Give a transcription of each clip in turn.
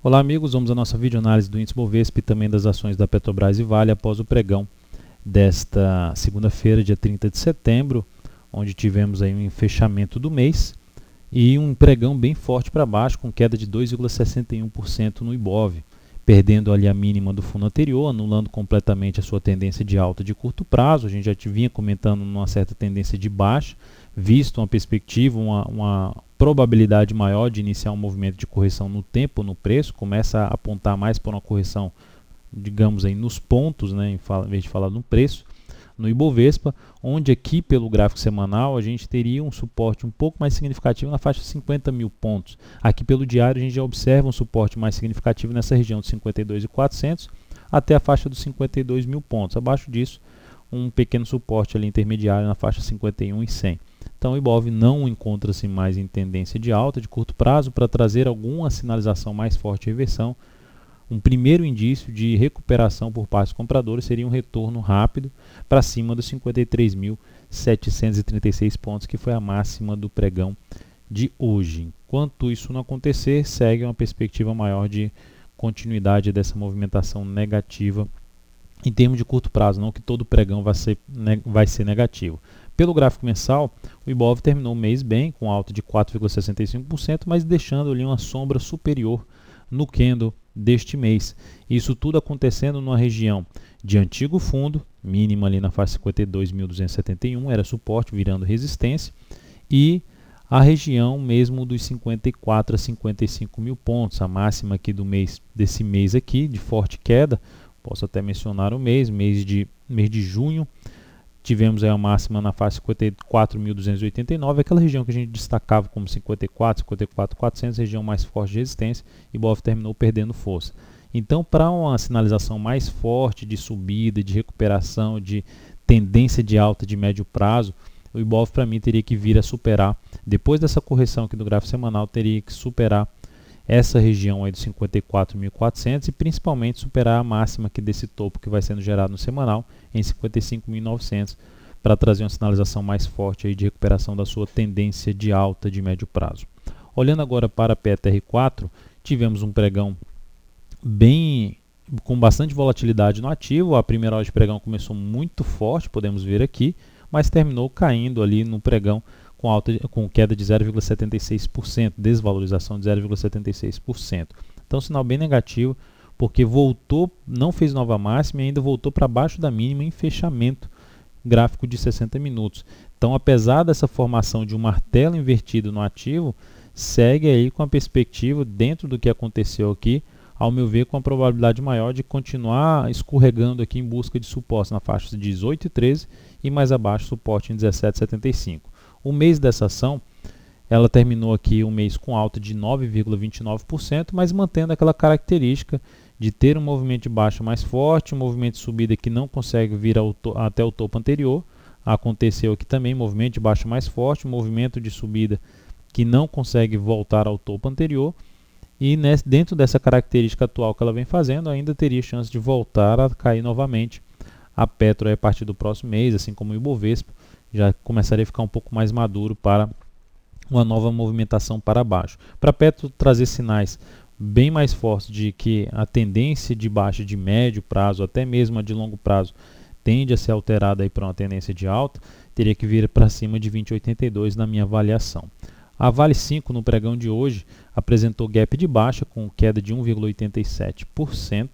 Olá amigos, vamos à nossa videoanálise do índice Bovespa e também das ações da Petrobras e Vale após o pregão desta segunda-feira, dia 30 de setembro, onde tivemos aí um fechamento do mês e um pregão bem forte para baixo, com queda de 2,61% no Ibov, perdendo ali a mínima do fundo anterior, anulando completamente a sua tendência de alta de curto prazo. A gente já vinha comentando uma certa tendência de baixa, visto uma perspectiva, uma probabilidade maior de iniciar um movimento de correção no tempo, no preço, começa a apontar mais para uma correção, digamos aí, nos pontos, né, em vez de falar no preço, no Ibovespa, onde aqui pelo gráfico semanal a gente teria um suporte um pouco mais significativo na faixa de 50 mil pontos. Aqui pelo diário a gente já observa um suporte mais significativo nessa região de 52.400 até a faixa dos 52 mil pontos. Abaixo disso, um pequeno suporte ali intermediário na faixa 51.100. Então o Ibov não encontra-se mais em tendência de alta de curto prazo para trazer alguma sinalização mais forte de reversão. Um primeiro indício de recuperação por parte dos compradores seria um retorno rápido para cima dos 53.736 pontos, que foi a máxima do pregão de hoje. Enquanto isso não acontecer, segue uma perspectiva maior de continuidade dessa movimentação negativa em termos de curto prazo, não que todo pregão vai ser negativo. Pelo gráfico mensal, o Ibov terminou o mês bem, com alta de 4,65%, mas deixando ali uma sombra superior no candle deste mês. Isso tudo acontecendo numa região de antigo fundo, mínima ali na faixa 52.271, era suporte virando resistência, e a região mesmo dos 54 a 55 mil pontos, a máxima aqui desse mês aqui, de forte queda. Posso até mencionar o mês de junho, tivemos aí a máxima na faixa 54.289, aquela região que a gente destacava como 54.400, região mais forte de resistência, e o Ibov terminou perdendo força. Então, para uma sinalização mais forte de subida, de recuperação, de tendência de alta de médio prazo, o Ibov para mim teria que vir a superar, depois dessa correção aqui do gráfico semanal, teria que superar essa região aí dos 54.400 e principalmente superar a máxima aqui desse topo que vai sendo gerado no semanal em 55.900 para trazer uma sinalização mais forte aí de recuperação da sua tendência de alta de médio prazo. Olhando agora para a PETR4, tivemos um pregão com bastante volatilidade no ativo. A primeira hora de pregão começou muito forte, podemos ver aqui, mas terminou caindo ali no pregão com queda de 0,76%, desvalorização de 0,76%. Então, sinal bem negativo, porque não fez nova máxima e ainda voltou para baixo da mínima em fechamento gráfico de 60 minutos. Então, apesar dessa formação de um martelo invertido no ativo, segue aí com a perspectiva, dentro do que aconteceu aqui, ao meu ver, com a probabilidade maior de continuar escorregando aqui em busca de suporte na faixa de 18,13 e mais abaixo suporte em 17,75. O mês dessa ação, ela terminou aqui um mês com alta de 9,29%, mas mantendo aquela característica de ter um movimento de baixa mais forte, um movimento de subida que não consegue vir até o topo anterior. Aconteceu aqui também movimento de baixa mais forte, um movimento de subida que não consegue voltar ao topo anterior. E dentro dessa característica atual que ela vem fazendo, ainda teria chance de voltar a cair novamente a Petro a partir do próximo mês, assim como o Ibovespa, já começaria a ficar um pouco mais maduro para uma nova movimentação para baixo. Para a Petro trazer sinais bem mais fortes de que a tendência de baixa de médio prazo, até mesmo a de longo prazo, tende a ser alterada para uma tendência de alta, teria que vir para cima de 20,82 na minha avaliação. A Vale 5 no pregão de hoje apresentou gap de baixa com queda de 1,87%,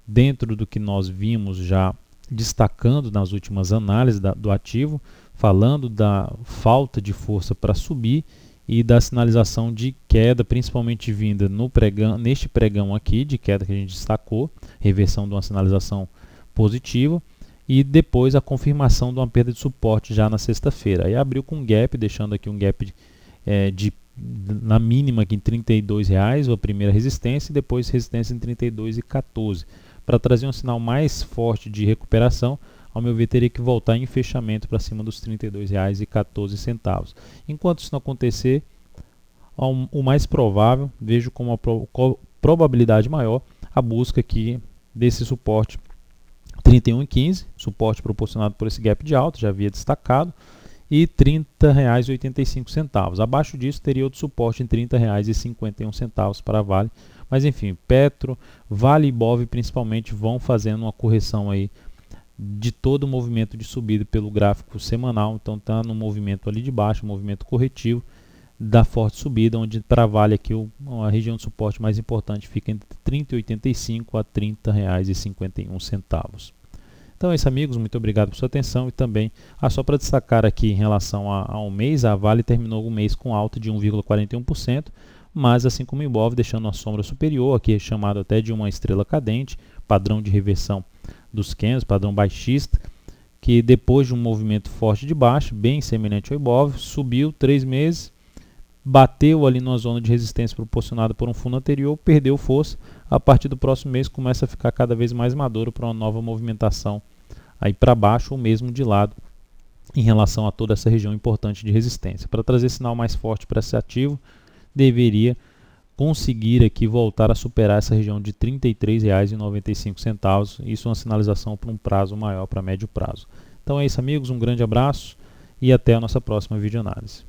dentro do que nós vimos já destacando nas últimas análises do ativo, falando da falta de força para subir e da sinalização de queda, principalmente vinda neste pregão aqui, de queda que a gente destacou, reversão de uma sinalização positiva, e depois a confirmação de uma perda de suporte já na sexta-feira. Aí abriu com um gap, deixando aqui um gap na mínima aqui em R$ 32,00, a primeira resistência, e depois resistência em R$ 32,14. Para trazer um sinal mais forte de recuperação, ao meu ver, teria que voltar em fechamento para cima dos R$ 32,14. Enquanto isso não acontecer, o mais provável, vejo como uma probabilidade maior, a busca aqui desse suporte 31,15, suporte proporcionado por esse gap de alta, já havia destacado, e R$ 30,85. Abaixo disso teria outro suporte em R$ 30,51 para a Vale. Mas enfim, Petro, Vale e Bov principalmente vão fazendo uma correção aí de todo o movimento de subida pelo gráfico semanal. Então está no movimento ali de baixo, movimento corretivo da forte subida, onde para a Vale aqui a região de suporte mais importante fica entre R$ 30,85 a R$ 30,51. Então é isso, amigos, muito obrigado por sua atenção. E também, só para destacar aqui em relação ao mês, a Vale terminou o mês com alta de 1,41%, mas assim como o Ibov, deixando uma sombra superior, aqui é chamado até de uma estrela cadente, padrão de reversão dos candles, padrão baixista, que depois de um movimento forte de baixo, bem semelhante ao Ibov, subiu 3 meses, bateu ali numa zona de resistência proporcionada por um fundo anterior, perdeu força. A partir do próximo mês começa a ficar cada vez mais maduro para uma nova movimentação aí para baixo ou mesmo de lado em relação a toda essa região importante de resistência. Para trazer sinal mais forte para esse ativo, deveria conseguir aqui voltar a superar essa região de R$ 33,95. Isso é uma sinalização para um prazo maior, para médio prazo. Então é isso, amigos, um grande abraço e até a nossa próxima videoanálise.